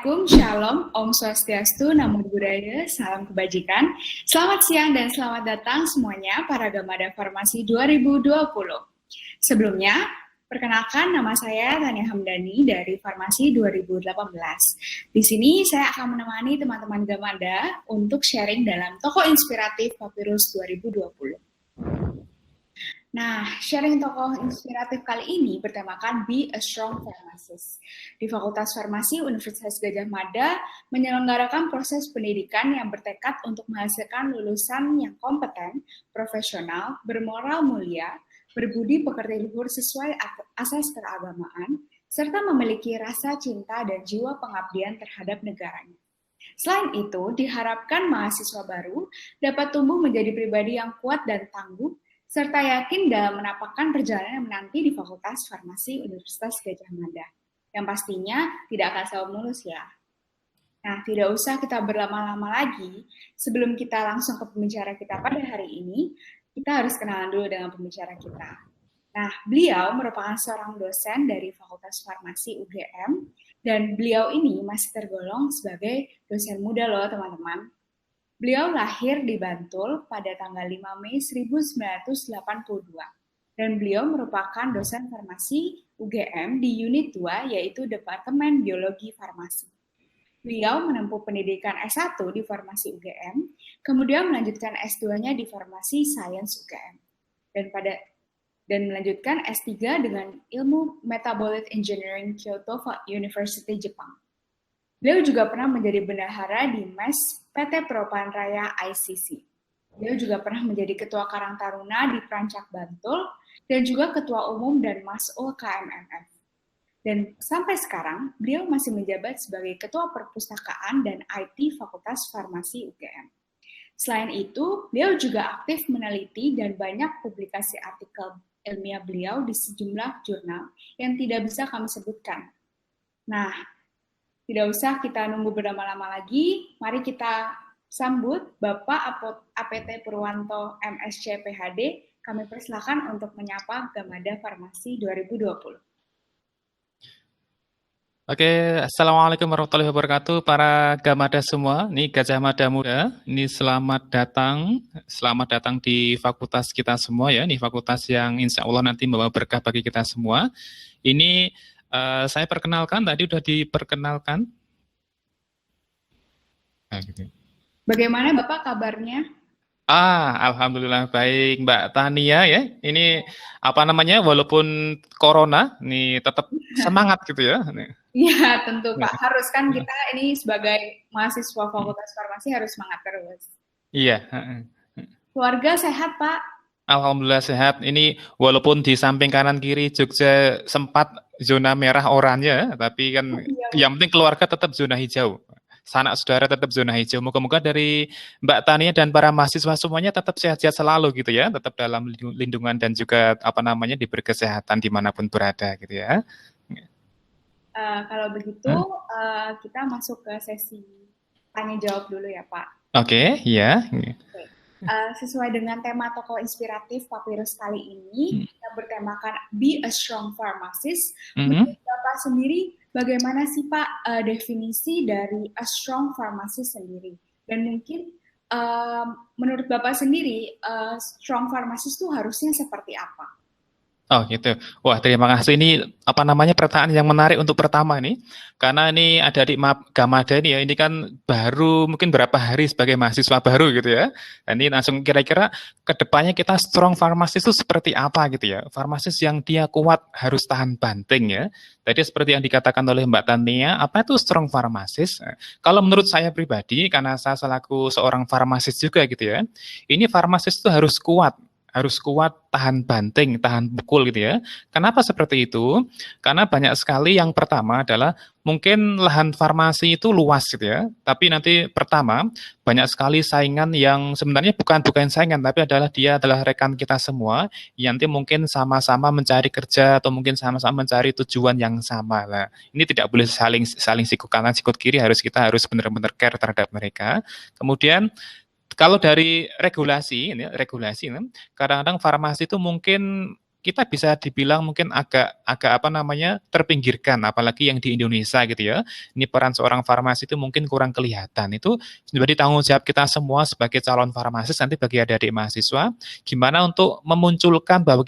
Assalamualaikum, Shalom, Om Swastiastu, Namo Buddhaya, Salam Kebajikan. Selamat siang dan selamat datang semuanya para Gamada Farmasi 2020. Sebelumnya, perkenalkan nama saya Tania Hamdani dari Farmasi 2018. Di sini saya akan menemani teman-teman Gamada untuk sharing dalam Tokoh Inspiratif Papirus 2020. Nah, sharing tokoh inspiratif kali ini bertemakan Be a Strong Pharmacist. Di Fakultas Farmasi Universitas Gadjah Mada menyelenggarakan proses pendidikan yang bertekad untuk menghasilkan lulusan yang kompeten, profesional, bermoral mulia, berbudi pekerti luhur sesuai asas keagamaan, serta memiliki rasa cinta dan jiwa pengabdian terhadap negaranya. Selain itu, diharapkan mahasiswa baru dapat tumbuh menjadi pribadi yang kuat dan tangguh, serta yakin dalam menapakkan perjalanan menanti di Fakultas Farmasi Universitas Gadjah Mada, yang pastinya tidak akan selalu mulus ya. Nah, tidak usah kita berlama-lama lagi, sebelum kita langsung ke pembicara kita pada hari ini, kita harus kenalan dulu dengan pembicara kita. Nah, beliau merupakan seorang dosen dari Fakultas Farmasi UGM, dan beliau ini masih tergolong sebagai dosen muda loh teman-teman. Beliau lahir di Bantul pada tanggal 5 Mei 1982, dan beliau merupakan dosen farmasi UGM di unit 2, yaitu Departemen Biologi Farmasi. Beliau menempuh pendidikan S1 di Farmasi UGM, kemudian melanjutkan S2-nya di Farmasi Science UGM, dan melanjutkan S3 dengan Ilmu Metabolit Engineering Kyoto University, Jepang. Beliau juga pernah menjadi bendahara di MES PT Perubahan Raya ICC. Beliau juga pernah menjadi Ketua Karang Taruna di Prancak Bantul, dan juga Ketua Umum dan Mas'ul KMMF. Dan sampai sekarang, beliau masih menjabat sebagai Ketua Perpustakaan dan IT Fakultas Farmasi UGM. Selain itu, beliau juga aktif meneliti dan banyak publikasi artikel ilmiah beliau di sejumlah jurnal yang tidak bisa kami sebutkan. Nah, tidak usah kita nunggu berlama-lama lagi, mari kita sambut Bapak APT Purwanto MSc PhD. Kami persilakan untuk menyapa Gamada Farmasi 2020. Oke, Assalamualaikum warahmatullahi wabarakatuh para Gamada semua. Ini Gadjah Mada Muda, ini selamat datang di fakultas kita semua ya. Ini fakultas yang insya Allah nanti membawa berkah bagi kita semua. Ini saya perkenalkan, tadi sudah diperkenalkan. Nah, gitu. Bagaimana Bapak kabarnya? Alhamdulillah baik Mbak Tania ya. Ini walaupun corona, ini tetap semangat gitu ya. Iya tentu Pak, harus kan kita ini sebagai mahasiswa Fakultas Farmasi harus semangat terus. Iya. Keluarga sehat Pak? Alhamdulillah sehat. Ini walaupun di samping kanan kiri Jogja sempat zona merah oranye, tapi kan yang penting keluarga tetap zona hijau. Sanak saudara tetap zona hijau. Moga-moga dari Mbak Tania dan para mahasiswa semuanya tetap sehat-sehat selalu gitu ya, tetap dalam lindungan dan juga diberi kesehatan dimanapun berada gitu ya. Kalau begitu kita masuk ke sesi tanya jawab dulu ya Pak. Oke, ya. Sesuai dengan tema tokoh inspiratif Papirus kali ini, kita bertemakan Be a Strong Pharmacist. Menurut Bapak sendiri, bagaimana sih Pak definisi dari a strong pharmacist sendiri? Dan mungkin menurut Bapak sendiri, strong pharmacist itu harusnya seperti apa? Oh gitu. Wah terima kasih. Ini pertanyaan yang menarik untuk pertama nih. Karena ini ada di Gamada ini ya. Ini kan baru mungkin berapa hari sebagai mahasiswa baru gitu ya. Dan ini langsung kira-kira ke depannya kita strong pharmacist itu seperti apa gitu ya. Pharmacist yang dia kuat harus tahan banting ya. Tadi seperti yang dikatakan oleh Mbak Tania, apa itu strong pharmacist? Kalau menurut saya pribadi, karena saya selaku seorang pharmacist juga gitu ya. Ini pharmacist itu harus kuat, tahan banting, tahan pukul gitu ya. Kenapa seperti itu? Karena banyak sekali yang pertama adalah mungkin lahan farmasi itu luas gitu ya. Tapi nanti pertama banyak sekali saingan yang sebenarnya bukan saingan, tapi dia adalah rekan kita semua yang nanti mungkin sama-sama mencari kerja atau mungkin sama-sama mencari tujuan yang sama lah. Ini tidak boleh saling sikut kanan sikut kiri, kita harus benar-benar care terhadap mereka. Kemudian kalau dari regulasi, kadang-kadang farmasi itu mungkin kita bisa dibilang mungkin agak agak apa namanya terpinggirkan, apalagi yang di Indonesia gitu ya. Ini peran seorang farmasi itu mungkin kurang kelihatan. Itu menjadi tanggung jawab kita semua sebagai calon farmasis nanti bagi adik-adik mahasiswa, gimana untuk memunculkan bahwa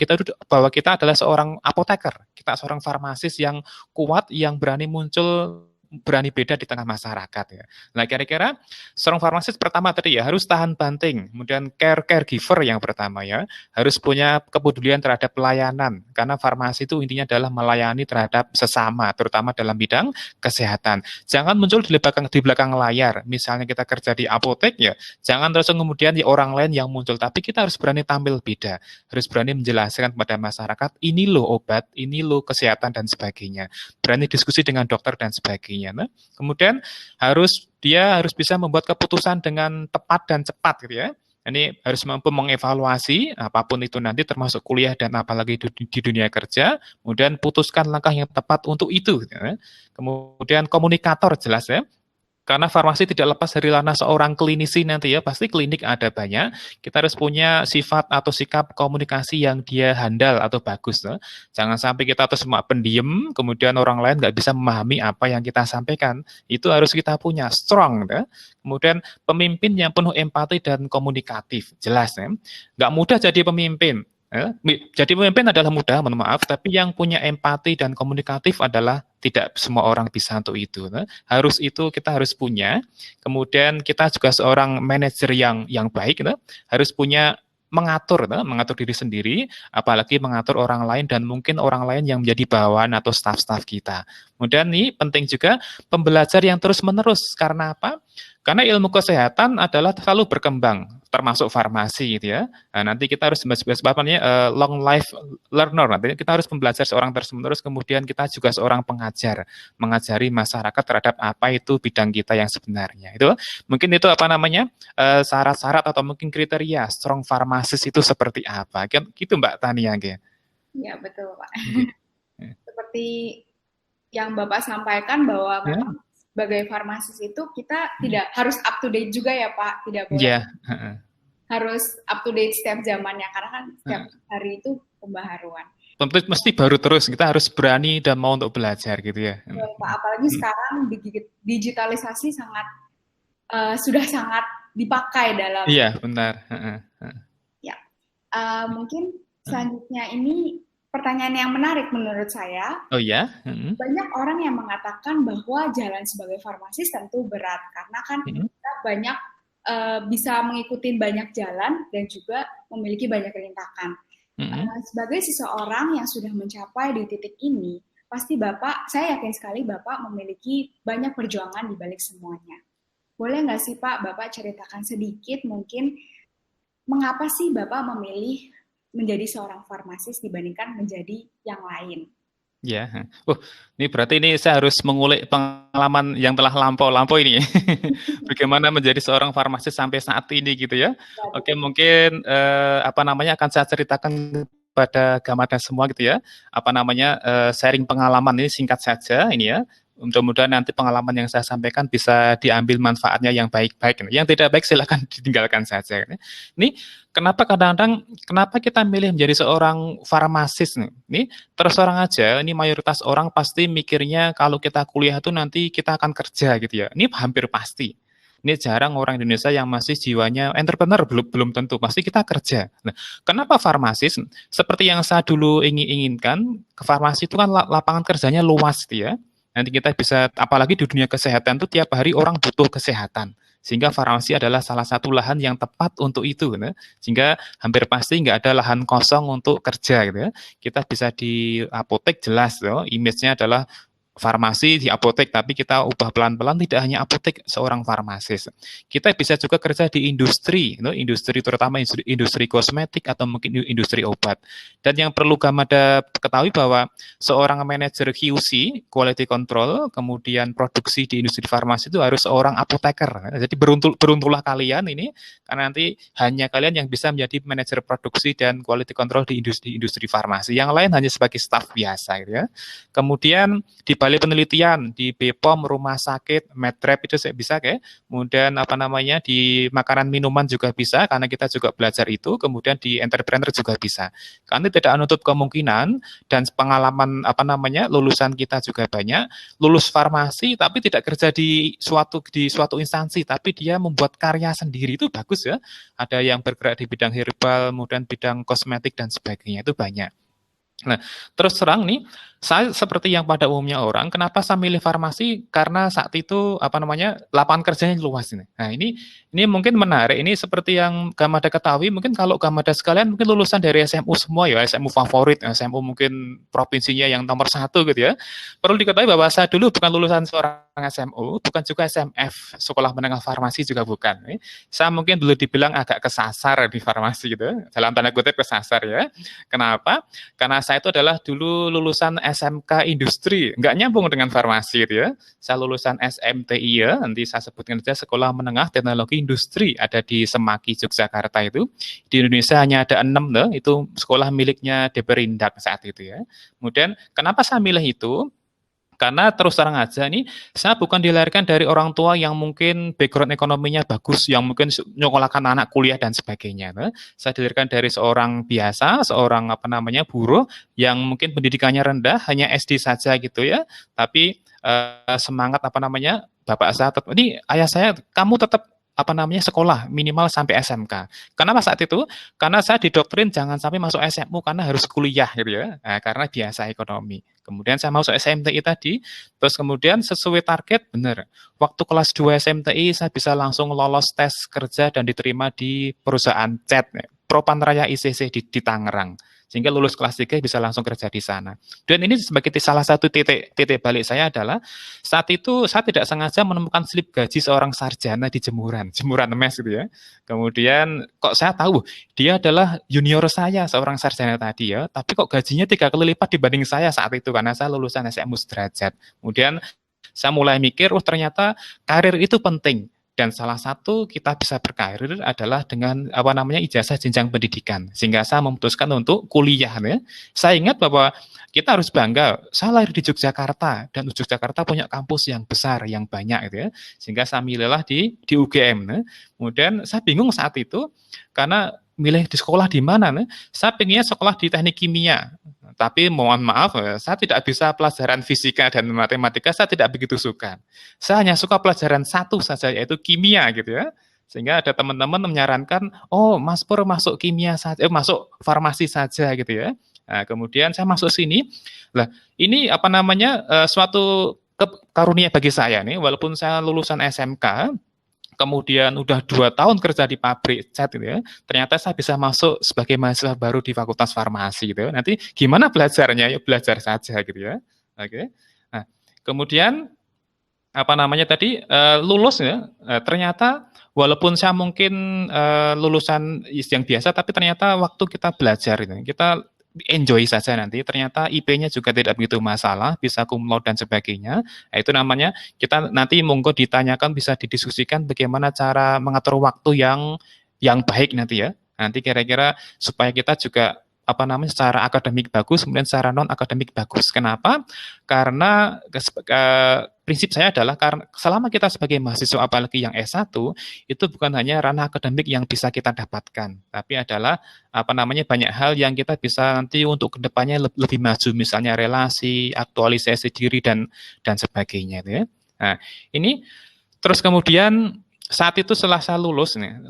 kita adalah seorang apoteker, kita seorang farmasis yang kuat, yang berani muncul, berani beda di tengah masyarakat ya. Nah, kira-kira seorang farmasis pertama tadi ya harus tahan banting, kemudian caregiver yang pertama ya, harus punya kepedulian terhadap pelayanan karena farmasi itu intinya adalah melayani terhadap sesama, terutama dalam bidang kesehatan. Jangan muncul di belakang layar. Misalnya kita kerja di apotek ya, jangan terus kemudian di orang lain yang muncul, tapi kita harus berani tampil beda, harus berani menjelaskan kepada masyarakat ini loh obat, ini loh kesehatan dan sebagainya. Berani diskusi dengan dokter dan sebagainya. Nah, kemudian dia harus bisa membuat keputusan dengan tepat dan cepat gitu ya. Ini harus mampu mengevaluasi apapun itu nanti termasuk kuliah dan apalagi di dunia kerja, kemudian putuskan langkah yang tepat untuk itu. Gitu ya. Kemudian komunikator jelas ya. Karena farmasi tidak lepas dari ranah seorang klinisi nanti ya, pasti klinik ada banyak. Kita harus punya sifat atau sikap komunikasi yang dia handal atau bagus. Tuh. Jangan sampai kita terus cuma pendiam, kemudian orang lain nggak bisa memahami apa yang kita sampaikan. Itu harus kita punya, strong. Tuh. Kemudian pemimpin yang penuh empati dan komunikatif, jelas ya. Nggak mudah jadi pemimpin. Ya, jadi pemimpin adalah mudah, mohon maaf, tapi yang punya empati dan komunikatif adalah tidak semua orang bisa untuk itu. Nah, kita harus punya. Kemudian kita juga seorang manajer yang baik, nah, harus punya mengatur diri sendiri, apalagi mengatur orang lain dan mungkin orang lain yang menjadi bawahan atau staf-staf kita. Kemudian ini penting juga pembelajar yang terus-menerus. Karena apa? Karena ilmu kesehatan adalah selalu berkembang, termasuk farmasi gitu ya. Nah, nanti kita harus long life learner. Nanti kita harus belajar seorang terus-menerus, kemudian kita juga seorang pengajar, mengajari masyarakat terhadap apa itu bidang kita yang sebenarnya. Itu mungkin itu syarat-syarat atau mungkin kriteria strong pharmacist itu seperti apa? Kan gitu Mbak Tania gitu. Ya, betul Pak. Seperti yang Bapak sampaikan bahwa memang sebagai farmasis itu kita tidak harus up to date juga ya Pak, tidak boleh harus up to date setiap zamannya karena kan setiap hari itu pembaharuan. Tentu mesti baru terus, kita harus berani dan mau untuk belajar gitu ya. Pak, apalagi sekarang digitalisasi sudah sangat dipakai dalam. Iya benar. Ya, mungkin selanjutnya ini pertanyaan yang menarik menurut saya. Oh ya? Banyak orang yang mengatakan bahwa jalan sebagai farmasis tentu berat karena kan kita banyak bisa mengikuti banyak jalan dan juga memiliki banyak rintangan. Sebagai seseorang yang sudah mencapai di titik ini, pasti saya yakin sekali Bapak memiliki banyak perjuangan di balik semuanya. Boleh nggak sih Pak, Bapak ceritakan sedikit mungkin mengapa sih Bapak memilih menjadi seorang farmasis dibandingkan menjadi yang lain? Ya, ini berarti saya harus mengulik pengalaman yang telah lampau ini. Bagaimana menjadi seorang farmasis sampai saat ini gitu ya. Oke, mungkin akan saya ceritakan pada Gamada semua gitu ya. Sharing pengalaman ini singkat saja ini ya. Mudah-mudahan nanti pengalaman yang saya sampaikan bisa diambil manfaatnya yang baik-baik. Yang tidak baik silakan ditinggalkan saja. Ini kenapa kenapa kita milih menjadi seorang farmasis nih? Ini terus terang aja, ini mayoritas orang pasti mikirnya kalau kita kuliah itu nanti kita akan kerja gitu ya. Ini hampir pasti. Ini jarang orang Indonesia yang masih jiwanya entrepreneur, belum tentu, pasti kita kerja. Nah, kenapa farmasis? Seperti yang saya dulu inginkan, ke farmasi itu kan lapangan kerjanya luas gitu ya. Nanti kita bisa, apalagi di dunia kesehatan itu tiap hari orang butuh kesehatan. Sehingga farmasi adalah salah satu lahan yang tepat untuk itu. Nah. Sehingga hampir pasti nggak ada lahan kosong untuk kerja. Gitu ya. Kita bisa di apotek jelas, image-nya adalah farmasi di apotek, tapi kita ubah pelan-pelan tidak hanya apotek seorang farmasis. Kita bisa juga kerja di industri, industri terutama industri kosmetik atau mungkin industri obat. Dan yang perlu Gamada ketahui bahwa seorang manajer QC, quality control, kemudian produksi di industri farmasi itu harus seorang apoteker. Jadi beruntullah kalian ini, karena nanti hanya kalian yang bisa menjadi manajer produksi dan quality control di industri farmasi. Yang lain hanya sebagai staf biasa, gitu ya. Kemudian di balai penelitian, di BPOM, rumah sakit, medrep itu saya bisa kayak. Kemudian apa namanya di makanan minuman juga bisa karena kita juga belajar itu. Kemudian di entrepreneur juga bisa. Karena tidak menutup kemungkinan dan pengalaman apa namanya lulusan kita juga banyak lulus farmasi tapi tidak kerja di suatu instansi tapi dia membuat karya sendiri itu bagus ya. Ada yang bergerak di bidang herbal, kemudian bidang kosmetik dan sebagainya itu banyak. Nah, terus terang nih, saya seperti yang pada umumnya orang, kenapa saya milih farmasi? Karena saat itu apa namanya lapangan kerjanya luas ini. Nah, ini mungkin menarik. Ini seperti yang Gamada ketahui, mungkin kalau Gamada sekalian mungkin lulusan dari SMU semua ya, SMU favorit, SMU mungkin provinsinya yang nomor satu gitu ya. Perlu diketahui bahwa saya dulu bukan lulusan seorang SMU, bukan juga SMF, Sekolah Menengah Farmasi juga bukan. Saya mungkin dulu dibilang agak kesasar di farmasi gitu, dalam tanda kutip kesasar ya. Kenapa? Karena saya itu adalah dulu lulusan SMK Industri, nggak nyambung dengan farmasi gitu ya. Saya lulusan SMTI ya, nanti saya sebutkan saja Sekolah Menengah Teknologi Industri, ada di Semaki, Yogyakarta itu. Di Indonesia hanya ada 6 loh, itu sekolah miliknya Deperindak saat itu ya. Kemudian kenapa saya milih itu? Karena terus terang aja nih, saya bukan dilahirkan dari orang tua yang mungkin background ekonominya bagus, yang mungkin nyekolahkan anak kuliah dan sebagainya. Saya dilahirkan dari seorang biasa, seorang apa namanya buruh yang mungkin pendidikannya rendah, hanya SD saja gitu ya. Tapi semangat apa namanya, bapak saya tetap, ini ayah saya, kamu tetap apa namanya sekolah minimal sampai SMK. Kenapa saat itu? Karena saya didoktrin jangan sampai masuk SMU karena harus kuliah gitu ya. Nah, karena biasa ekonomi. Kemudian saya masuk SMTI tadi, terus kemudian sesuai target benar. Waktu kelas 2 SMTI saya bisa langsung lolos tes kerja dan diterima di perusahaan CET, Propan Raya ICC di Tangerang. Sehingga lulus kelas 3 bisa langsung kerja di sana. Dan ini sebagai salah satu titik balik saya adalah saat itu saya tidak sengaja menemukan slip gaji seorang sarjana di jemuran mes gitu ya. Kemudian kok saya tahu dia adalah junior saya seorang sarjana tadi ya, tapi kok gajinya 3 kali lipat dibanding saya saat itu karena saya lulusan SMU Sederajat. Kemudian saya mulai mikir, oh ternyata karir itu penting. Dan salah satu kita bisa berkarir adalah dengan apa namanya ijazah jenjang pendidikan. Sehingga saya memutuskan untuk kuliah. Ya. Saya ingat bahwa kita harus bangga. Saya lahir di Yogyakarta dan Yogyakarta punya kampus yang besar, yang banyak gitu ya. Sehingga saya milihlah di UGM. Ya. Kemudian saya bingung saat itu karena milih di sekolah di mana. Ya. Saya pengennya sekolah di teknik kimia. Tapi mohon maaf, saya tidak bisa pelajaran fisika dan matematika, saya tidak begitu suka. Saya hanya suka pelajaran satu saja, yaitu kimia gitu ya. Sehingga ada teman-teman menyarankan, oh Mas Pur masuk kimia saja, masuk farmasi saja gitu ya. Nah, kemudian saya masuk sini. Lah, ini apa namanya suatu karunia bagi saya nih, walaupun saya lulusan SMK, kemudian udah 2 tahun kerja di pabrik cat gitu ya, ternyata saya bisa masuk sebagai mahasiswa baru di Fakultas Farmasi gitu ya. Nanti gimana belajarnya? Yuk belajar saja gitu ya. Oke. Nah, kemudian apa namanya tadi lulus ya, ternyata walaupun saya mungkin lulusan yang biasa, tapi ternyata waktu kita belajar itu, kita enjoy saja nanti, ternyata IP-nya juga tidak begitu masalah, bisa cum laude dan sebagainya. Nah, itu namanya kita nanti monggo ditanyakan, bisa didiskusikan bagaimana cara mengatur waktu yang baik nanti ya. Nanti kira-kira supaya kita juga apa namanya secara akademik bagus, kemudian secara non akademik bagus. Kenapa? Karena prinsip saya adalah karena selama kita sebagai mahasiswa apalagi yang S1 itu bukan hanya ranah akademik yang bisa kita dapatkan, tapi adalah apa namanya banyak hal yang kita bisa nanti untuk kedepannya lebih maju, misalnya relasi, aktualisasi diri dan sebagainya. Ya. Nah ini terus kemudian saat itu setelah saya lulus nih,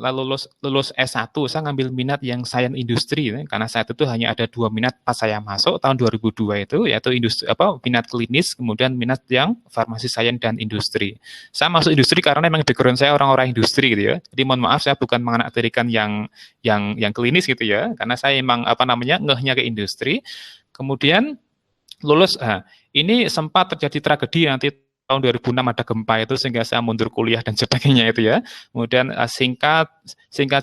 lulus S1, saya ngambil minat yang sains industri nih, karena saat itu hanya ada 2 minat pas saya masuk tahun 2002 itu, yaitu industri minat klinis, kemudian minat yang farmasi sains dan industri. Saya masuk industri karena memang background saya orang-orang industri gitu ya. Jadi mohon maaf saya bukan menganaktirikan yang klinis gitu ya, karena saya memang apa namanya ngehnya ke industri. Kemudian lulus, ini sempat terjadi tragedi nanti tahun 2006 ada gempa itu sehingga saya mundur kuliah dan sebagainya itu ya. Kemudian singkat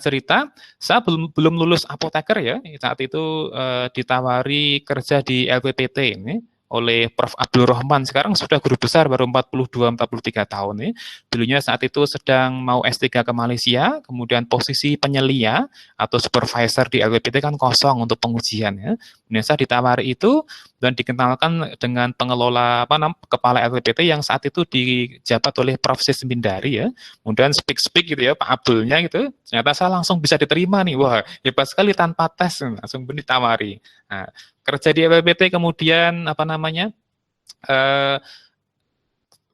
cerita, saya belum lulus apoteker ya. Saat itu ditawari kerja di LPPT ini oleh Prof. Abdul Rahman. Sekarang sudah guru besar, baru 42-43 tahun nih. Dulunya saat itu sedang mau S3 ke Malaysia, kemudian posisi penyelia atau supervisor di LPPT kan kosong untuk pengujian ya. Kemudian saya ditawari itu dan dikenalkan dengan pengelola kepala LPPT yang saat itu dijabat oleh Prof. Sis Mindari ya. Kemudian speak gitu ya Pak Abdulnya gitu. Ternyata saya langsung bisa diterima nih. Wah, hebat sekali tanpa tes langsung ditawari. Nah, kerja di LPPT kemudian eh,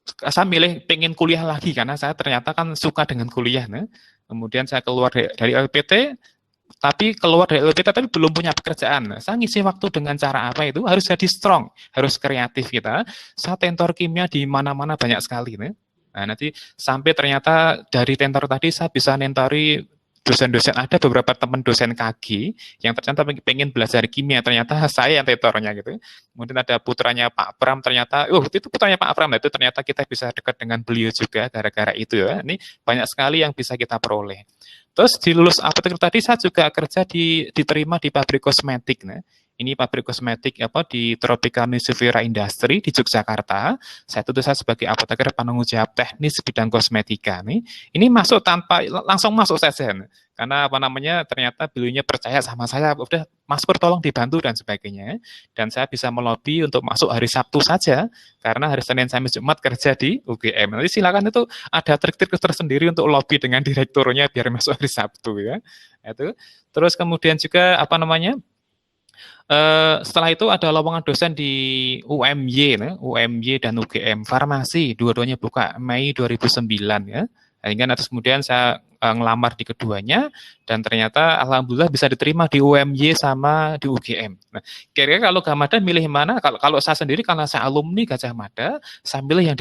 saya milih pengen kuliah lagi karena saya ternyata kan suka dengan kuliah. Nah. Kemudian saya keluar dari LPT, tapi keluar dari LPT tapi belum punya pekerjaan. Nah, saya ngisi waktu dengan cara apa itu? Harus jadi strong, harus kreatif kita. Saya tentor kimia di mana-mana banyak sekali. Nah, nanti sampai ternyata dari tentor tadi saya bisa nentori dosen-dosen, ada beberapa teman dosen KG yang ternyata pengen belajar kimia, ternyata saya yang tentornya gitu. Kemudian ada putranya Pak Pram, ternyata, itu putranya Pak Pram, itu ternyata kita bisa dekat dengan beliau juga gara-gara itu ya. Ini banyak sekali yang bisa kita peroleh. Terus di lulus apoteker tadi saya juga kerja diterima di pabrik kosmetik. Nah, ini pabrik kosmetik di Tropika Nusivera Industry di Yogyakarta. Saya sebagai apoteker penanggung jawab teknis bidang kosmetika nih. Ini masuk langsung masuk saja. Karena ternyata beliaunya percaya sama saya, udah Mas Pur tolong dibantu dan sebagainya. Dan saya bisa melobi untuk masuk hari Sabtu saja, karena hari Senin sampai Jumat kerja di UGM. Nanti silakan, itu ada trik-trik tersendiri untuk lobby dengan direkturnya biar masuk hari Sabtu ya. Itu. Terus kemudian juga setelah itu ada lowongan dosen di UMY dan UGM Farmasi, dua-duanya buka Mei 2009 ya. Sehingga nanti kemudian saya ngelamar di keduanya dan ternyata alhamdulillah bisa diterima di UMY sama di UGM. Nah, kira-kira kalau Gajah Mada milih mana? Kalau saya sendiri karena saya alumni Gajah Mada, saya milih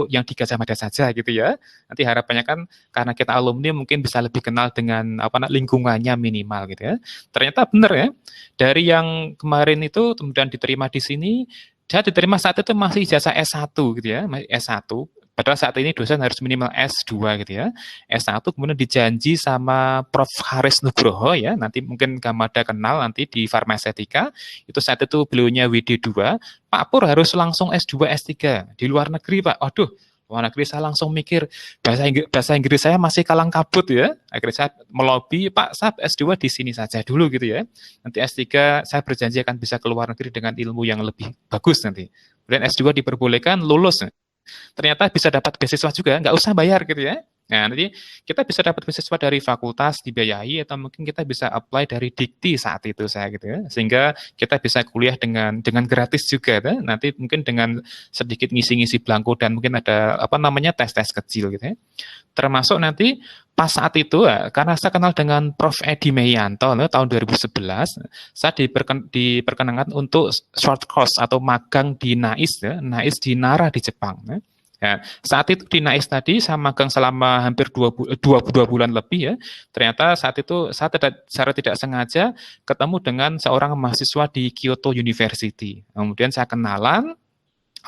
yang di Gajah Mada saja gitu ya. Nanti harapannya kan karena kita alumni mungkin bisa lebih kenal dengan lingkungannya minimal gitu ya. Ternyata benar ya. Dari yang kemarin itu kemudian diterima di sini, saya diterima saat itu masih ijazah S1 gitu ya, masih S1. Padahal saat ini dosen harus minimal S2 gitu ya. S1 kemudian dijanji sama Prof. Haris Nugroho ya, nanti mungkin Gamada kenal nanti di Farmasetika, itu saat itu beliaunya WD2, Pak Pur harus langsung S2, S3, di luar negeri Pak, waduh, luar negeri saya langsung mikir, bahasa Inggris saya masih kalang kabut ya, akhirnya saya melobi, Pak saya S2 di sini saja dulu gitu ya, nanti S3 saya berjanji akan bisa ke luar negeri dengan ilmu yang lebih bagus nanti, kemudian S2 diperbolehkan, lulus, ternyata bisa dapat beasiswa juga, nggak usah bayar gitu ya. Nah, nanti kita bisa dapat beasiswa dari fakultas dibiayai atau mungkin kita bisa apply dari Dikti saat itu saya gitu ya. Sehingga kita bisa kuliah dengan gratis juga ya. Nanti mungkin dengan sedikit ngisi-ngisi belangko dan mungkin ada tes-tes kecil gitu ya. Termasuk nanti pas saat itu karena saya kenal dengan Prof. Edi Meyanto tahun 2011, saya diperkenankan untuk short course atau magang di NAIS ya, NAIS di Nara di Jepang ya. Ya, saat itu di NAIS tadi saya magang selama hampir 2 bulan lebih ya. Ternyata saat itu saya secara tidak sengaja ketemu dengan seorang mahasiswa di Kyoto University. Kemudian saya kenalan,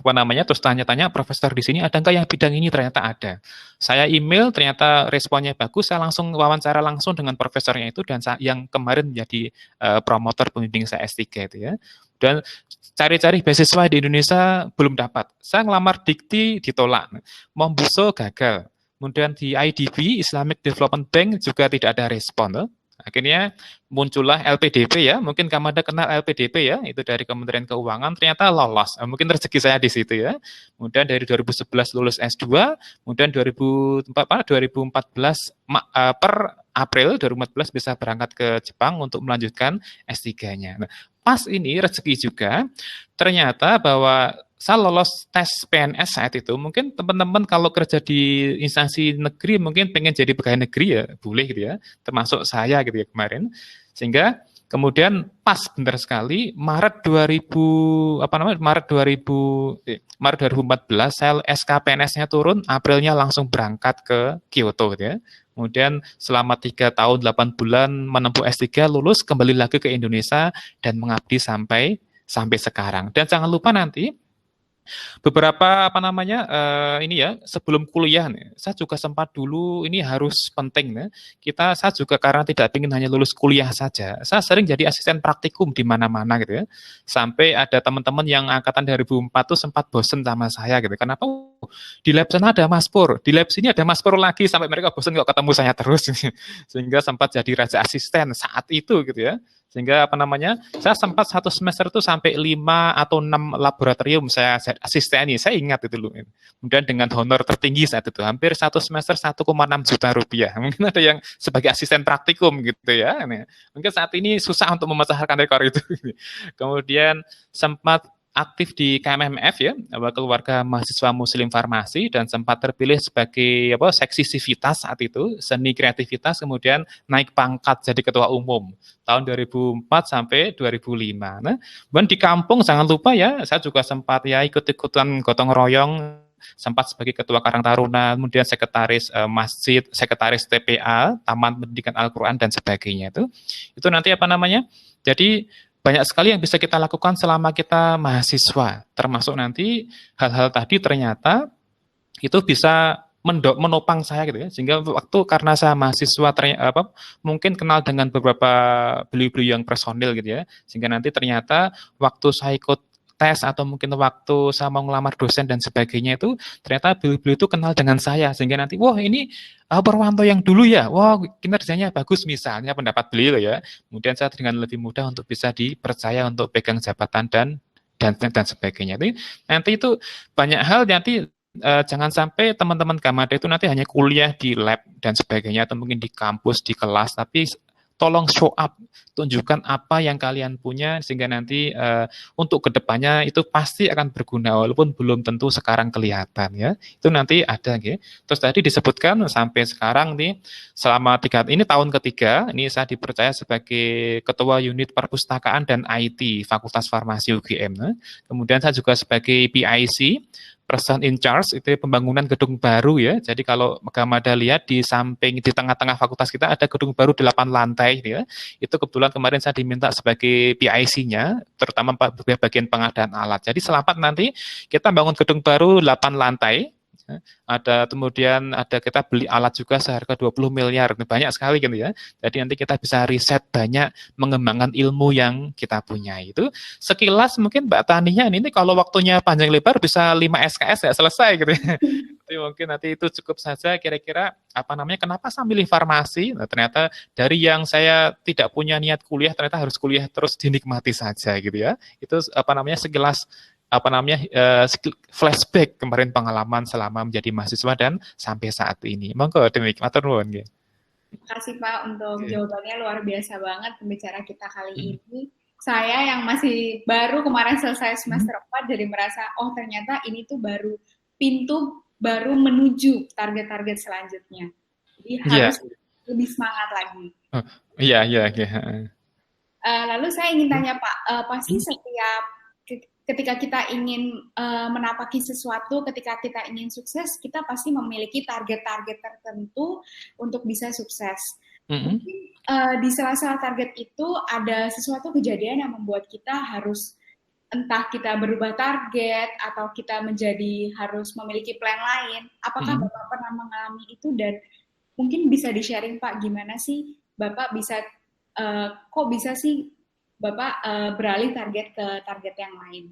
terus tanya-tanya, profesor di sini ada nggak yang bidang ini? Ternyata ada. Saya email, ternyata responnya bagus, saya langsung wawancara langsung dengan profesornya itu, dan yang kemarin menjadi promotor pembimbing saya S3 itu ya. Dan cari-cari beasiswa di Indonesia belum dapat. Saya ngelamar Dikti ditolak, Mombuso gagal. Kemudian di IDB, Islamic Development Bank juga tidak ada respon. Akhirnya muncullah LPDP ya, mungkin Kamada kenal LPDP ya, itu dari Kementerian Keuangan, ternyata lolos, mungkin rezeki saya di situ ya. Kemudian dari 2011 lulus S2, kemudian 2014 per April 2014 bisa berangkat ke Jepang untuk melanjutkan S3-nya. Nah, pas ini rezeki juga, ternyata bahwa saya lolos tes PNS saat itu, mungkin teman-teman kalau kerja di instansi negeri mungkin pengen jadi pegawai negeri ya, boleh gitu ya, termasuk saya gitu ya kemarin. Sehingga kemudian pas benar sekali Maret 2014 saya SK PNS-nya turun, Aprilnya langsung berangkat ke Kyoto gitu ya. Kemudian selama 3 tahun 8 bulan menempuh S3, lulus, kembali lagi ke Indonesia dan mengabdi sampai sekarang. Dan jangan lupa nanti Beberapa ini ya sebelum kuliah nih, saya juga sempat dulu ini harus penting nih. Saya juga karena tidak ingin hanya lulus kuliah saja, saya sering jadi asisten praktikum di mana-mana gitu ya. Sampai ada teman-teman yang angkatan 2004 tuh sempat bosen sama saya gitu. Kenapa? "Oh, di lab sana ada Mas Pur, di lab sini ada Mas Pur lagi," sampai mereka bosen kok ketemu saya terus. Sehingga sempat jadi raja asisten saat itu gitu ya. Sehingga saya sempat satu semester itu sampai 5 atau 6 laboratorium saya asisteni, saya ingat itu dulu. Kemudian dengan honor tertinggi saat itu, hampir satu semester 1,6 juta rupiah. Mungkin ada yang sebagai asisten praktikum gitu ya. Mungkin saat ini susah untuk memecahkan rekor itu. Kemudian sempat aktif di KMMF ya, keluarga mahasiswa Muslim Farmasi, dan sempat terpilih sebagai seksi sivitas saat itu, seni kreativitas, kemudian naik pangkat jadi ketua umum tahun 2004 sampai 2005. Nah, dan di kampung jangan lupa ya, saya juga sempat ya ikut-ikutan gotong royong, sempat sebagai ketua Karang Taruna, kemudian sekretaris masjid, sekretaris TPA, Taman Pendidikan Al-Quran dan sebagainya itu nanti jadi banyak sekali yang bisa kita lakukan selama kita mahasiswa, termasuk nanti hal-hal tadi ternyata itu bisa menopang saya gitu ya, sehingga waktu karena saya mahasiswa mungkin kenal dengan beberapa beliau-beliau yang personil gitu ya, sehingga nanti ternyata waktu saya ikut tes atau mungkin waktu saya mau ngelamar dosen dan sebagainya itu ternyata beliau-beliau itu kenal dengan saya, sehingga nanti wah ini Purwanto yang dulu ya, wah kinerjanya bagus misalnya pendapat beliau ya, kemudian saya dengan lebih mudah untuk bisa dipercaya untuk pegang jabatan dan sebagainya. Nanti itu banyak hal nanti jangan sampai teman-teman Gamada itu nanti hanya kuliah di lab dan sebagainya atau mungkin di kampus, di kelas, tapi tolong show up, tunjukkan apa yang kalian punya sehingga nanti untuk kedepannya itu pasti akan berguna walaupun belum tentu sekarang kelihatan ya. Itu nanti ada gitu. Terus tadi disebutkan sampai sekarang nih selama ini tahun ketiga, ini saya dipercaya sebagai ketua unit perpustakaan dan IT Fakultas Farmasi UGM. Kemudian saya juga sebagai PIC, person in charge, itu pembangunan gedung baru ya. Jadi kalau Gamada lihat di tengah-tengah fakultas kita ada gedung baru 8 lantai ya. Itu kebetulan kemarin saya diminta sebagai PIC-nya, terutama bagian pengadaan alat. Jadi selamat nanti kita bangun gedung baru 8 lantai. Kemudian kita beli alat juga seharga 20 miliar, banyak sekali gitu ya. Jadi nanti kita bisa riset banyak, mengembangkan ilmu yang kita punya. Itu sekilas mungkin Mbak Tania ini kalau waktunya panjang lebar bisa 5 SKS ya selesai gitu ya. Jadi mungkin nanti itu cukup saja kira-kira kenapa saya milih farmasi. Nah, ternyata dari yang saya tidak punya niat kuliah ternyata harus kuliah terus dinikmati saja gitu ya. Itu sekilas flashback kemarin pengalaman selama menjadi mahasiswa dan sampai saat ini. Monggo demikian matur nuwun nggih. Terima kasih Pak untuk jawabannya, luar biasa banget pembicara kita kali ini. Saya yang masih baru kemarin selesai semester 4 jadi merasa oh ternyata ini tuh baru pintu baru menuju target-target selanjutnya. Jadi harus lebih semangat lagi. Iya. Lalu saya ingin tanya Pak, pasti setiap ketika kita ingin menapaki sesuatu, ketika kita ingin sukses, kita pasti memiliki target-target tertentu untuk bisa sukses. Mungkin di sela-sela target itu ada sesuatu kejadian yang membuat kita harus entah kita berubah target atau kita harus memiliki plan lain. Apakah Bapak pernah mengalami itu dan mungkin bisa di-sharing Pak gimana sih Bapak bisa kok bisa sih Bapak beralih target ke target yang lain?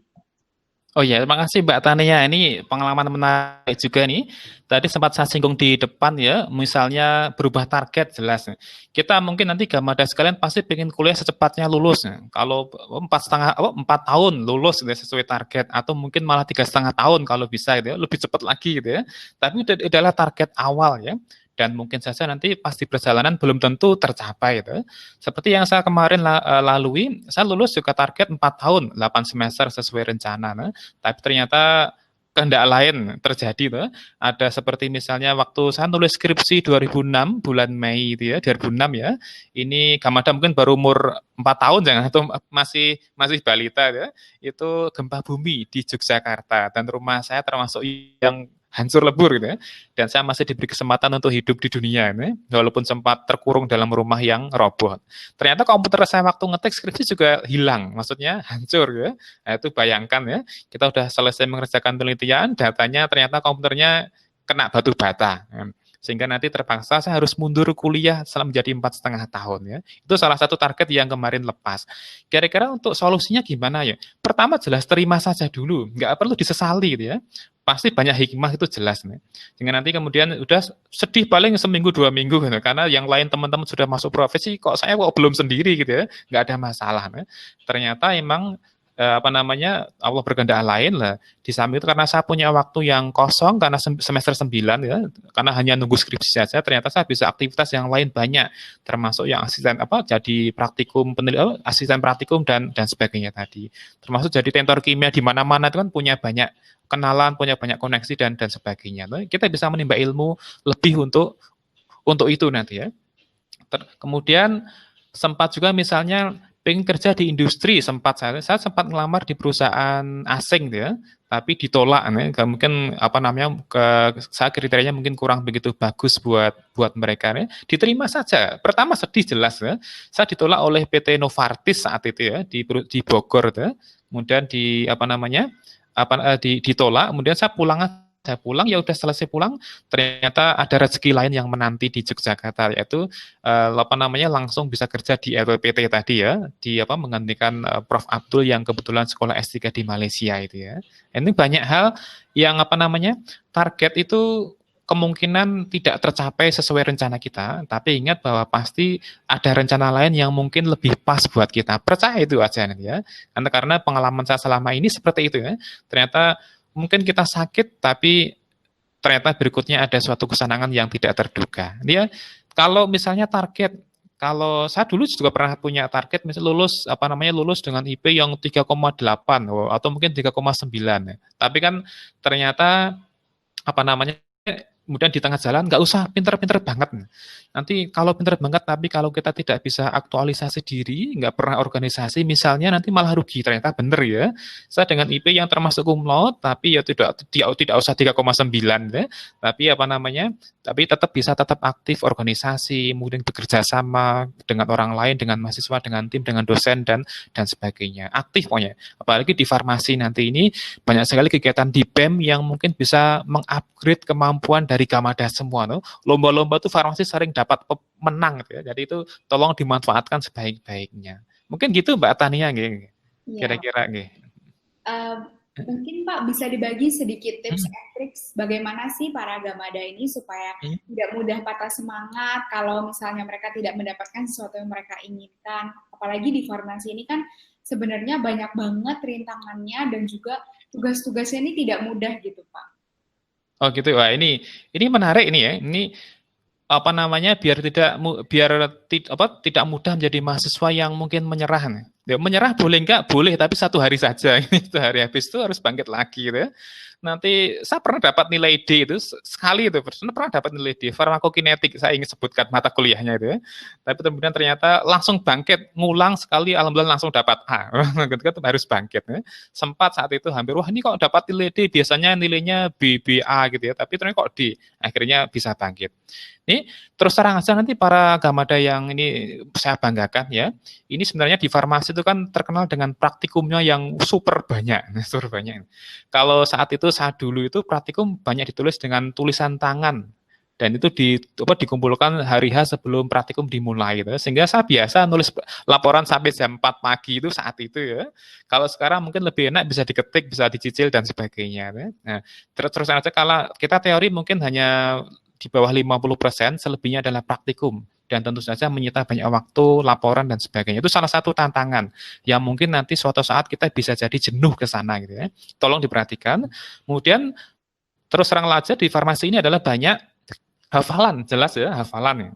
Oh ya, terima kasih Mbak Tania. Ini pengalaman menarik juga nih. Tadi sempat saya singgung di depan ya, misalnya berubah target jelas. Kita mungkin nanti Gamada sekalian pasti pengen kuliah secepatnya lulus. Kalau 4 tahun lulus gitu, sesuai target, atau mungkin malah 3,5 tahun kalau bisa gitu ya, lebih cepat lagi gitu ya. Tapi itu adalah target awal ya. Dan mungkin saja nanti pasti perjalanan belum tentu tercapai gitu. Seperti yang saya kemarin lalui, saya lulus juga target 4 tahun, 8 semester sesuai rencana. Tapi ternyata kehendak lain terjadi tuh. Ada seperti misalnya waktu saya nulis skripsi 2006 bulan Mei itu ya, 2006 ya. Ini Gamada mungkin baru umur 4 tahun jangan atau masih balita ya. Itu gempa bumi di Yogyakarta dan rumah saya termasuk yang hancur lebur gitu ya. Dan saya masih diberi kesempatan untuk hidup di dunia ini, walaupun sempat terkurung dalam rumah yang roboh. Ternyata komputer saya waktu ngetik skripsi juga hilang, maksudnya hancur ya. Nah, itu bayangkan ya, kita udah selesai mengerjakan penelitian, datanya ternyata komputernya kena batu bata. Sehingga nanti terpaksa saya harus mundur kuliah selama menjadi 4,5 tahun ya. Itu salah satu target yang kemarin lepas. Kira-kira untuk solusinya gimana ya? Pertama jelas terima saja dulu, nggak perlu disesali gitu ya. Pasti banyak hikmah itu jelas nih. Sehingga nanti kemudian udah sedih paling seminggu 2 minggu gitu. Karena yang lain teman-teman sudah masuk profesi, kok saya kok belum sendiri gitu ya. Nggak ada masalah. Nih. Ternyata emang Allah berkehendak lain lah. Di samping itu karena saya punya waktu yang kosong karena semester 9 ya, karena hanya nunggu skripsi saja, ternyata saya bisa aktivitas yang lain banyak, termasuk yang asisten jadi praktikum asisten praktikum dan sebagainya tadi. Termasuk jadi tentor kimia di mana-mana itu kan punya banyak kenalan, punya banyak koneksi dan sebagainya. Nah, kita bisa menimba ilmu lebih untuk itu nanti ya. Kemudian sempat juga misalnya pengen kerja di industri, saya sempat ngelamar di perusahaan asing ya, tapi ditolak nih, mungkin saya kriterianya mungkin kurang begitu bagus buat mereka nih. Diterima saja. Pertama sedih jelas ya. Saya ditolak oleh PT Novartis saat itu ya di Bogor ya. Kemudian ditolak, kemudian saya pulang ya udah selesai pulang, ternyata ada rezeki lain yang menanti di Yogyakarta, yaitu langsung bisa kerja di LPPT tadi ya, menggantikan Prof Abdul yang kebetulan sekolah S3 di Malaysia itu ya. Ini banyak hal yang target itu kemungkinan tidak tercapai sesuai rencana kita, tapi ingat bahwa pasti ada rencana lain yang mungkin lebih pas buat kita. Percaya itu aja ya. Karena pengalaman saya selama ini seperti itu ya. Ternyata mungkin kita sakit, tapi ternyata berikutnya ada suatu kesenangan yang tidak terduga. Dia kalau misalnya kalau saya dulu juga pernah punya target, misalnya lulus dengan IP yang 3,8 atau mungkin 3,9. Tapi kan ternyata kemudian di tengah jalan nggak usah pinter-pinter banget. Nanti kalau pinter banget, tapi kalau kita tidak bisa aktualisasi diri, nggak pernah organisasi, misalnya nanti malah rugi. Ternyata bener ya. Saya dengan IP yang termasuk cum laude, tapi ya tidak usah 3,9 ya. Tapi tetap aktif organisasi, kemudian bekerja sama dengan orang lain, dengan mahasiswa, dengan tim, dengan dosen dan sebagainya. Aktif pokoknya. Apalagi di farmasi nanti ini banyak sekali kegiatan di BEM yang mungkin bisa mengupgrade kemampuan dari Gamada semua. Lomba-lomba tuh farmasi sering dapat menang gitu ya. Jadi itu tolong dimanfaatkan sebaik-baiknya. Mungkin gitu Mbak Tania nggih. Kira-kira nggih. Mungkin Pak bisa dibagi sedikit tips and tricks bagaimana sih para Gamada ini supaya tidak mudah patah semangat kalau misalnya mereka tidak mendapatkan sesuatu yang mereka inginkan. Apalagi di farmasi ini kan sebenarnya banyak banget rintangannya dan juga tugas-tugasnya ini tidak mudah gitu Pak. Oh gitu. Wah, ini menarik ini ya. Ini biar tidak mudah menjadi mahasiswa yang mungkin menyerah. Ya, menyerah boleh enggak? Boleh, tapi 1 hari saja. Ini 1 hari habis itu harus bangkit lagi gitu ya. Nanti saya pernah dapat nilai D itu sekali itu, pernah dapat nilai D farmakokinetik, saya ingin sebutkan mata kuliahnya itu ya. Tapi kemudian ternyata langsung bangkit, ngulang sekali, alhamdulillah langsung dapat A. Ketika harus bangkit ya. Sempat saat itu hampir wah ini kok dapat nilai D, biasanya nilainya B, A gitu ya, tapi ternyata kok D. Akhirnya bisa bangkit. Ini terus terang aja nanti para Gamada yang ini saya banggakan ya. Ini sebenarnya di farmasi itu kan terkenal dengan praktikumnya yang super banyak. Kalau saat itu saya dulu itu praktikum banyak ditulis dengan tulisan tangan. Dan itu dikumpulkan hari H sebelum praktikum dimulai gitu. Sehingga saya biasa nulis laporan sampai jam 4 pagi itu saat itu ya. Kalau sekarang mungkin lebih enak bisa diketik, bisa dicicil dan sebagainya. Nah, terus aja kalau kita teori mungkin hanya di bawah 50%, selebihnya adalah praktikum. Dan tentu saja menyita banyak waktu, laporan, dan sebagainya. Itu salah satu tantangan yang mungkin nanti suatu saat kita bisa jadi jenuh ke sana. Gitu ya. Tolong diperhatikan. Kemudian, terus terang aja di farmasi ini adalah banyak hafalan, jelas ya, hafalan ya.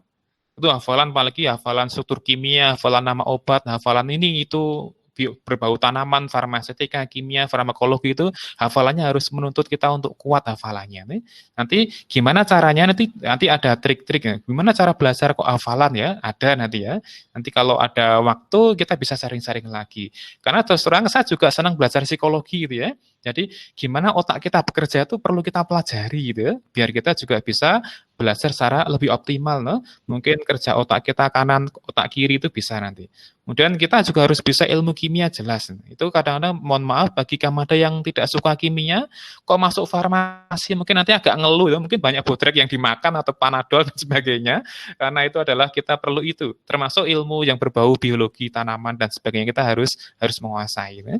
Itu hafalan, apalagi hafalan struktur kimia, hafalan nama obat, hafalan ini itu berbau tanaman, farmasetika, kimia, farmakologi itu hafalannya harus menuntut kita untuk kuat hafalannya. Nanti gimana caranya, nanti ada trik-triknya. Gimana cara belajar kok hafalan ya? Ada nanti ya. Nanti kalau ada waktu kita bisa sharing-sharing lagi. Karena terus terang saya juga senang belajar psikologi gitu ya. Jadi gimana otak kita bekerja itu perlu kita pelajari gitu ya, biar kita juga bisa belajar secara lebih optimal. No? Mungkin kerja otak kita kanan, otak kiri itu bisa nanti. Kemudian kita juga harus bisa ilmu kimia jelas. Itu kadang-kadang mohon maaf bagi Kamada yang tidak suka kimia, kok masuk farmasi mungkin nanti agak ngeluh ya, mungkin banyak botrek yang dimakan atau panadol dan sebagainya. Karena itu adalah kita perlu itu, termasuk ilmu yang berbau biologi tanaman dan sebagainya kita harus menguasai. Ya.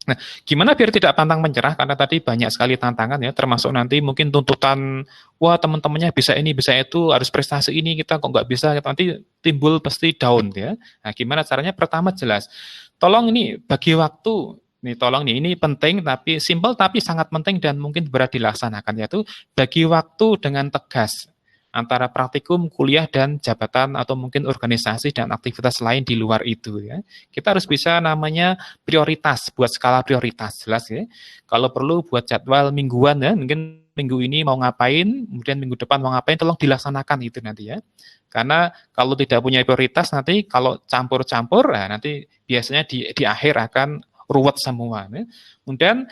Nah, gimana biar tidak pantang menyerah? Karena tadi banyak sekali tantangan ya, termasuk nanti mungkin tuntutan, wah teman-temannya bisa ini, bisa itu, harus prestasi ini, kita kok nggak bisa, nanti timbul pasti down ya. Nah, gimana caranya? Pertama jelas, tolong ini bagi waktu, nih tolong nih, ini penting tapi simple tapi sangat penting dan mungkin berat dilaksanakan, yaitu bagi waktu dengan tegas antara praktikum, kuliah, dan jabatan atau mungkin organisasi dan aktivitas lain di luar itu ya. Kita harus bisa namanya prioritas, buat skala prioritas jelas ya. Kalau perlu buat jadwal mingguan ya, mungkin minggu ini mau ngapain, kemudian minggu depan mau ngapain, tolong dilaksanakan itu nanti ya. Karena kalau tidak punya prioritas nanti kalau campur-campur, nah nanti biasanya di akhir akan ruwet semua. Ya. Kemudian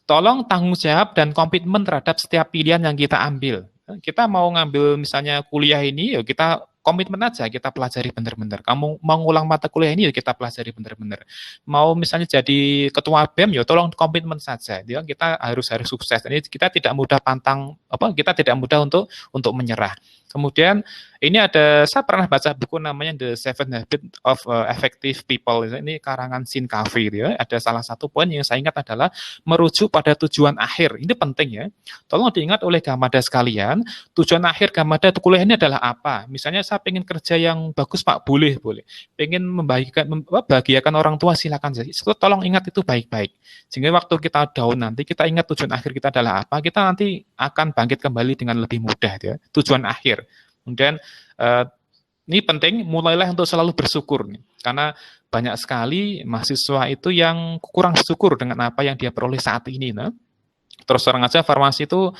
tolong tanggung jawab dan komitmen terhadap setiap pilihan yang kita ambil. Kita mau ngambil misalnya kuliah ini, ya kita komitmen aja, kita pelajari benar-benar. Kamu mau ngulang mata kuliah ini, ya kita pelajari benar-benar. Mau misalnya jadi ketua BEM, ya tolong komitmen saja. Ya, kita harus sukses. Ini kita tidak mudah kita tidak mudah untuk menyerah. Kemudian ini saya pernah baca buku namanya The Seven Habits of Effective People. Ini karangan Sean Covey. Ya. Ada salah satu poin yang saya ingat adalah merujuk pada tujuan akhir. Ini penting ya. Tolong diingat oleh Gamada sekalian, tujuan akhir Gamada kuliah ini adalah apa? Misalnya saya pengen kerja yang bagus Pak, boleh. Pengen membahagiakan orang tua, silakan. Tolong ingat itu baik-baik. Sehingga waktu kita down nanti, kita ingat tujuan akhir kita adalah apa, kita nanti akan bangkit kembali dengan lebih mudah ya. Tujuan akhir. Kemudian ini penting, mulailah untuk selalu bersyukur nih, karena banyak sekali mahasiswa itu yang kurang syukur dengan apa yang dia peroleh saat ini. Nah. Terus terang aja farmasi itu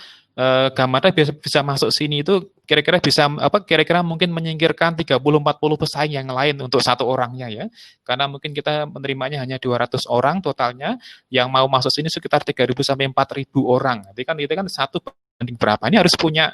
Gamada bisa masuk sini itu kira-kira mungkin menyingkirkan 30-40 pesaing yang lain untuk satu orangnya ya. Karena mungkin kita menerimanya hanya 200 orang totalnya, yang mau masuk sini sekitar 3.000 sampai 4.000 orang. Itu kan satu banding berapa. Ini harus punya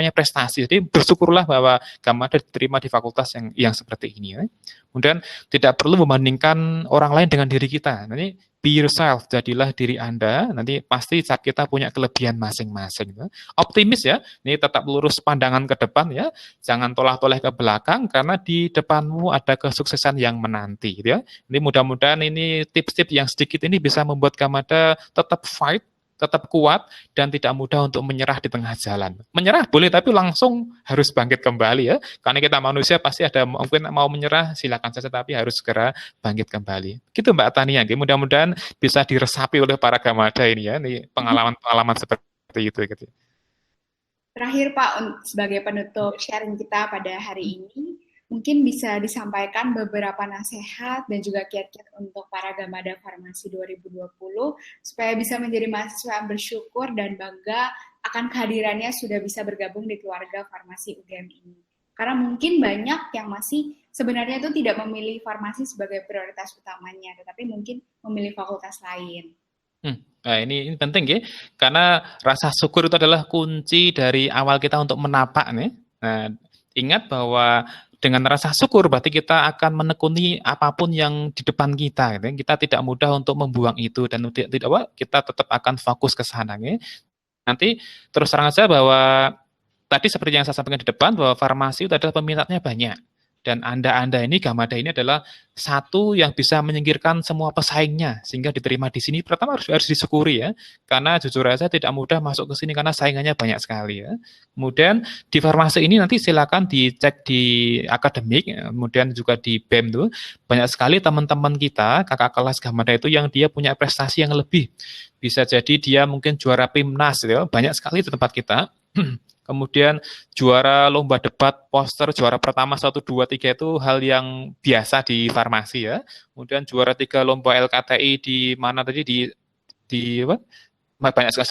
prestasi. Jadi bersyukurlah bahwa Gamada diterima di fakultas yang seperti ini ya. Kemudian tidak perlu membandingkan orang lain dengan diri kita. Nanti be yourself, jadilah diri Anda, nanti pasti saat kita punya kelebihan masing-masing. Optimis ya, ini tetap lurus pandangan ke depan ya, jangan toleh-toleh ke belakang, karena di depanmu ada kesuksesan yang menanti. Ya. Ini mudah-mudahan ini tips-tips yang sedikit ini bisa membuat Gamada tetap fight, tetap kuat, dan tidak mudah untuk menyerah di tengah jalan. Menyerah boleh, tapi langsung harus bangkit kembali ya. Karena kita manusia pasti ada mungkin mau menyerah, silakan saja, tapi harus segera bangkit kembali. Gitu Mbak Tania. Mudah-mudahan bisa diresapi oleh para Gamada ini ya. Ini pengalaman-pengalaman seperti itu. Gitu. Terakhir Pak, sebagai penutup sharing kita pada hari ini, mungkin bisa disampaikan beberapa nasihat dan juga kiat-kiat untuk para Gamada Farmasi 2020 supaya bisa menjadi mahasiswa yang bersyukur dan bangga akan kehadirannya sudah bisa bergabung di keluarga farmasi UGM ini. Karena mungkin banyak yang masih sebenarnya itu tidak memilih farmasi sebagai prioritas utamanya, tetapi mungkin memilih fakultas lain. Nah, ini penting ya, karena rasa syukur itu adalah kunci dari awal kita untuk menapak nih. Nah, ingat bahwa dengan rasa syukur berarti kita akan menekuni apapun yang di depan kita. Gitu. Kita tidak mudah untuk membuang itu dan kita tetap akan fokus ke sana. Gitu. Nanti terus terang saja bahwa tadi seperti yang saya sampaikan di depan bahwa farmasi itu adalah peminatnya banyak. Dan Anda ini, Gamada ini adalah satu yang bisa menyingkirkan semua pesaingnya sehingga diterima di sini. Pertama harus disyukuri ya, karena jujur saja tidak mudah masuk ke sini karena saingannya banyak sekali ya. Kemudian di farmasi ini nanti silakan dicek di akademik, kemudian juga di BEM tuh banyak sekali teman-teman kita kakak kelas Gamada itu yang dia punya prestasi yang lebih. Bisa jadi dia mungkin juara PIMNAS ya, banyak sekali di tempat kita. Kemudian juara lomba debat poster juara pertama 1, 2, 3 itu hal yang biasa di farmasi ya. Kemudian juara 3 lomba LKTI di mana tadi di apa? Banyak sekali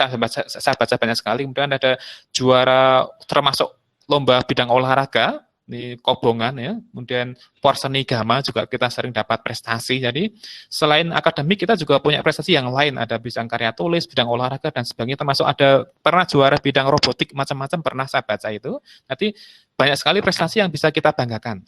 saya baca banyak sekali. Kemudian ada juara termasuk lomba bidang olahraga di Kobongan ya. Kemudian Porseni Gama juga kita sering dapat prestasi. Jadi selain akademik kita juga punya prestasi yang lain. Ada bidang karya tulis, bidang olahraga dan sebagainya. Termasuk ada pernah juara bidang robotik macam-macam pernah saya baca itu. Nanti banyak sekali prestasi yang bisa kita banggakan.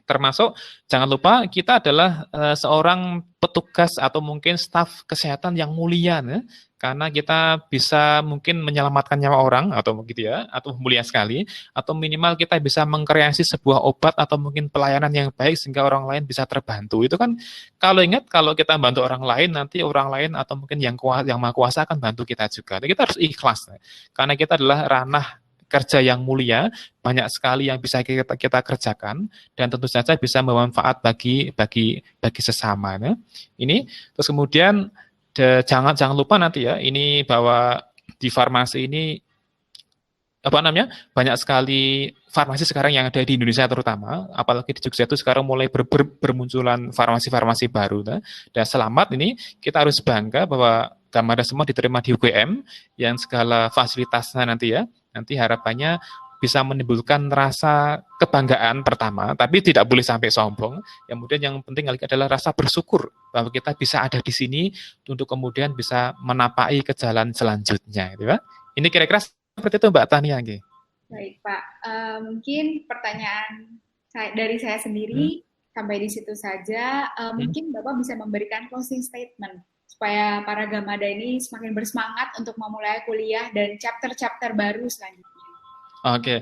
Termasuk jangan lupa kita adalah seorang petugas atau mungkin staf kesehatan yang mulia ya. Karena kita bisa mungkin menyelamatkan nyawa orang atau begitu ya, atau mulia sekali, atau minimal kita bisa mengkreasi sebuah obat atau mungkin pelayanan yang baik sehingga orang lain bisa terbantu. Itu kan kalau ingat kalau kita bantu orang lain nanti orang lain atau mungkin yang maha kuasa akan bantu kita juga. Jadi kita harus ikhlas ya. Karena kita adalah ranah kerja yang mulia, banyak sekali yang bisa kita kerjakan dan tentu saja bisa bermanfaat bagi sesama ya. Ini terus kemudian jangan lupa nanti ya ini bahwa di farmasi ini apa namanya banyak sekali farmasi sekarang yang ada di Indonesia terutama apalagi di Jogja itu sekarang mulai bermunculan farmasi-farmasi baru ya. Dan selamat ini kita harus bangga bahwa Gamada semua diterima di UGM yang segala fasilitasnya nanti harapannya bisa menimbulkan rasa kebanggaan pertama, tapi tidak boleh sampai sombong. Kemudian yang penting lagi adalah rasa bersyukur bahwa kita bisa ada di sini untuk kemudian bisa menapai ke jalan selanjutnya, gitu ya. Ini kira-kira seperti itu Mbak Tania. Baik Pak, mungkin pertanyaan dari saya sendiri sampai di situ saja. Mungkin Bapak bisa memberikan closing statement supaya para Gamada ini semakin bersemangat untuk memulai kuliah dan chapter-chapter baru selanjutnya. Oke,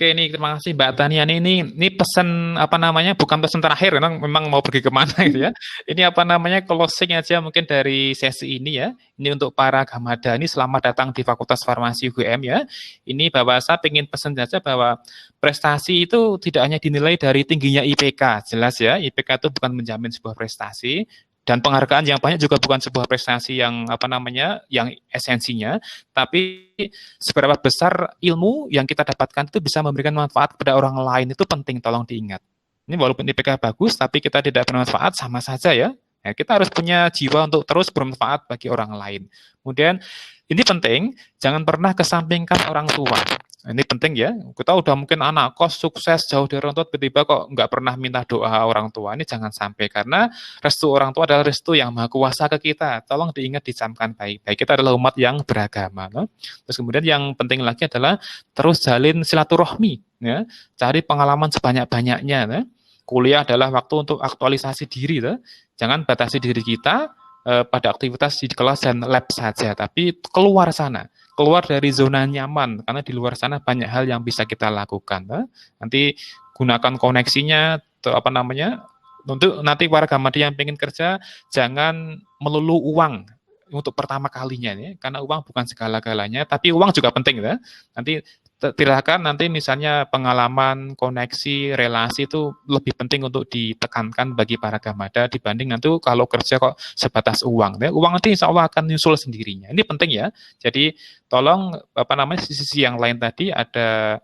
ini terima kasih Mbak Tania. Ini pesan apa namanya? Bukan pesan terakhir, memang mau pergi kemana gitu ya. Ini apa namanya? Closing aja mungkin dari sesi ini ya. Ini untuk para Gamada ini selamat datang di Fakultas Farmasi UGM ya. Ini bahwa saya ingin pesan saja bahwa prestasi itu tidak hanya dinilai dari tingginya IPK, jelas ya. IPK itu bukan menjamin sebuah prestasi. Dan penghargaan yang banyak juga bukan sebuah prestasi yang apa namanya, yang esensinya, tapi seberapa besar ilmu yang kita dapatkan itu bisa memberikan manfaat kepada orang lain itu penting, tolong diingat. Ini walaupun IPK bagus, tapi kita tidak bermanfaat sama saja ya. Ya, kita harus punya jiwa untuk terus bermanfaat bagi orang lain. Kemudian ini penting, jangan pernah kesampingkan orang tua. Ini penting ya, kita udah mungkin anak kos sukses jauh dari orang tua, tiba-tiba kok nggak pernah minta doa orang tua, ini jangan sampai, karena restu orang tua adalah restu yang maha kuasa ke kita, tolong diingat, dicamkan baik-baik, kita adalah umat yang beragama. No? Terus kemudian yang penting lagi adalah terus jalin silaturahmi, ya. Cari pengalaman sebanyak-banyaknya. No? Kuliah adalah waktu untuk aktualisasi diri, no? Jangan batasi diri kita pada aktivitas di kelas dan lab saja, tapi keluar sana. Keluar dari zona nyaman, karena di luar sana banyak hal yang bisa kita lakukan. Nanti gunakan koneksinya, apa namanya, untuk nanti para Gamada yang pengen kerja, jangan melulu uang untuk pertama kalinya, ya, karena uang bukan segala-galanya, tapi uang juga penting. Ya. Nanti silakan nanti misalnya pengalaman, koneksi, relasi itu lebih penting untuk ditekankan bagi para Gamada dibanding nanti kalau kerja kok sebatas uang. Ya. Uang nanti insya Allah akan nyusul sendirinya. Ini penting ya. Jadi tolong apa namanya sisi yang lain tadi ada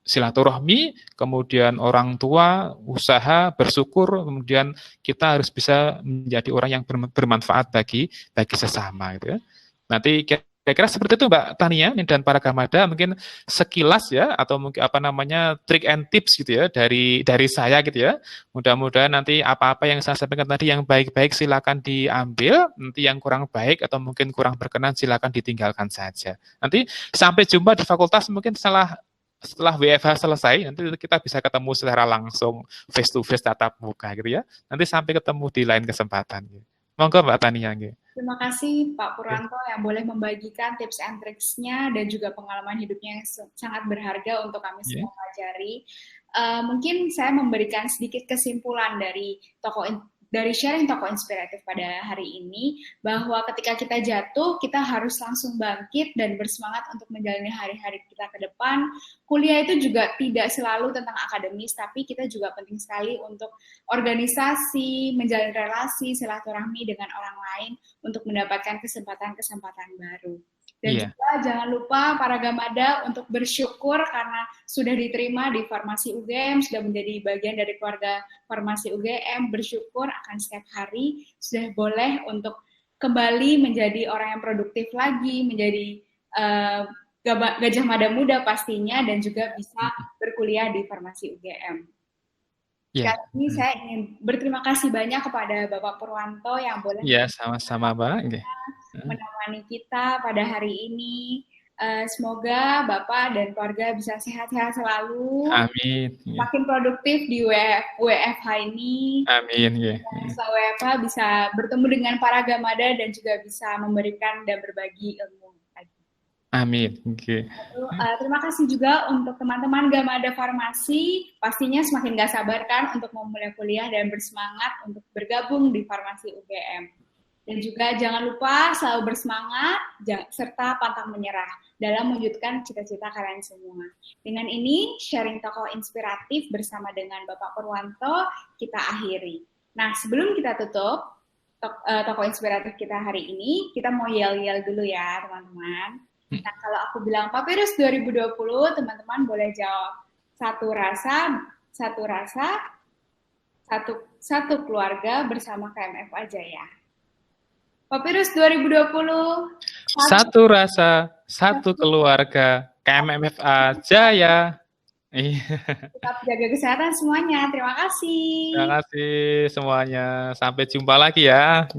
silaturahmi, kemudian orang tua, usaha, bersyukur, kemudian kita harus bisa menjadi orang yang bermanfaat bagi sesama gitu ya. Nanti kira-kira seperti itu Mbak Tania dan para Gamada mungkin sekilas ya atau mungkin apa namanya trik and tips gitu ya dari saya gitu ya. Mudah-mudahan nanti apa-apa yang saya sampaikan tadi yang baik-baik silakan diambil, nanti yang kurang baik atau mungkin kurang berkenan silakan ditinggalkan saja. Nanti sampai jumpa di fakultas mungkin setelah WFH selesai, nanti kita bisa ketemu secara langsung face to face tatap muka gitu ya. Nanti sampai ketemu di lain kesempatan. Monggo Mbak Tania. Terima kasih Pak Purwanto yang boleh membagikan tips and tricksnya dan juga pengalaman hidupnya yang sangat berharga untuk kami semua pelajari. Mungkin saya memberikan sedikit kesimpulan dari sharing tokoh inspiratif pada hari ini, bahwa ketika kita jatuh, kita harus langsung bangkit dan bersemangat untuk menjalani hari-hari kita ke depan. Kuliah itu juga tidak selalu tentang akademis, tapi kita juga penting sekali untuk organisasi, menjalin relasi, silaturahmi dengan orang lain untuk mendapatkan kesempatan-kesempatan baru. Dan Iya. juga jangan lupa para Gamada untuk bersyukur karena sudah diterima di Farmasi UGM, sudah menjadi bagian dari keluarga Farmasi UGM, bersyukur akan setiap hari sudah boleh untuk kembali menjadi orang yang produktif lagi, menjadi Gajah Mada muda pastinya, dan juga bisa berkuliah di Farmasi UGM. Iya. Sekali lagi saya ingin berterima kasih banyak kepada Bapak Purwanto yang boleh Iya, sama-sama, Mbak. Nggih. menemani kita pada hari ini. Semoga Bapak dan keluarga bisa sehat-sehat selalu, Amin. Nggih. makin produktif di WFH ini. Amin, nggih. Setelah WFH bisa bertemu dengan para Gamada dan juga bisa memberikan dan berbagi ilmu. Amin. Nggih. Terima kasih juga untuk teman-teman Gamada Farmasi, pastinya semakin gak sabar kan untuk memulai kuliah dan bersemangat untuk bergabung di Farmasi UGM. Dan juga jangan lupa selalu bersemangat serta pantang menyerah dalam mewujudkan cita-cita kalian semua. Dengan ini, sharing tokoh inspiratif bersama dengan Bapak Purwanto kita akhiri. Nah, sebelum kita tutup tokoh inspiratif kita hari ini, kita mau yel-yel dulu ya, teman-teman. Nah, kalau aku bilang Papirus 2020, teman-teman boleh jawab satu keluarga bersama KMF aja ya. Papirus 2020. Satu rasa, satu keluarga, KMFA Jaya. Tetap jaga kesehatan semuanya. Terima kasih. Terima kasih semuanya. Sampai jumpa lagi ya.